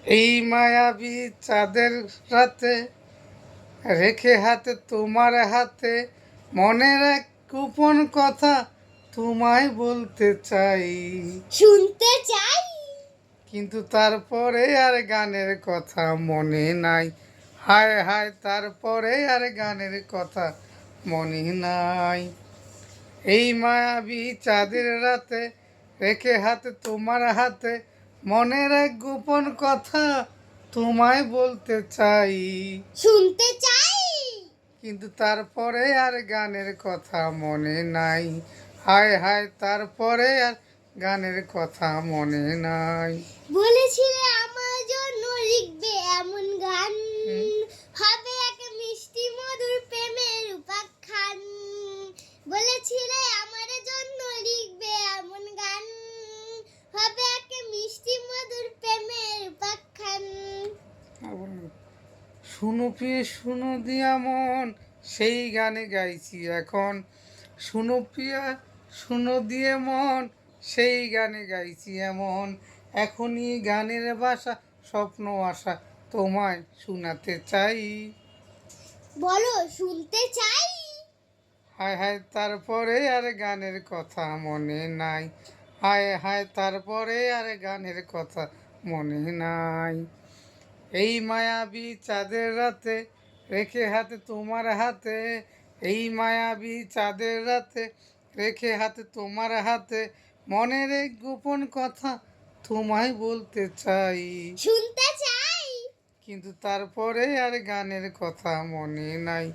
এই মায়াবী চাঁদের রাতে রেখে হাতে তোমার হাতে মনের এক গোপন কথা তোমায় বলতে চাই, শুনতে চাই। কিন্তু তারপরে আর গানের কথা মনে নাই। হায় হায়, তারপরে আর গানের কথা মনে নাই। এই মায়াবী চাঁদের রাতে রেখে হাতে তোমার হাতে মনের এক গোপন কথা তোমায় বলতে চাই, শুনতে চাই। কিন্তু তারপরে আর গানের কথা মনে নাই। হায় হায়, তারপরে আর গানের কথা মনে নাই। বলেছিলে আমার জন্য লিখবে এমন গান, হবে এক মিষ্টি মধুর প্রেমের উপাখ্যান। বলেছিলে আমার জন্য লিখবে এমন গান, হবে এক মিষ্টি মধুর প্রেমের উপাখ্যান। শুনো প্রিয়ে শুনো দিয়া মন, সেই গানে গাইছি এখন। শুনো প্রিয়া শুনো দিয়ে মন, সেই গানে গাইছি এমন। এখনই গানের ভাষা স্বপ্ন আশা তোমায় শোনাতে চাই। বলো শুনতে চাই। হায় হায়, তারপরে আর গানের কথা মনে নাই। হায় হায়, তারপরে আর গানের কথা মনে নাই। এই মায়াবী চাঁদের রাতে রেখে হাতে তোমার হাতে, এই মায়াবী চাঁদের রাতে রেখে হাতে তোমার হাতে মনের এক গোপন কথা তোমায় বলতে চাই, শুনতে চাই। কিন্তু তারপরে আর গানের কথা মনে নাই।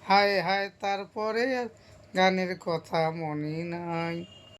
হায় হায়, তারপরে আর গানের কথা মনে নাই।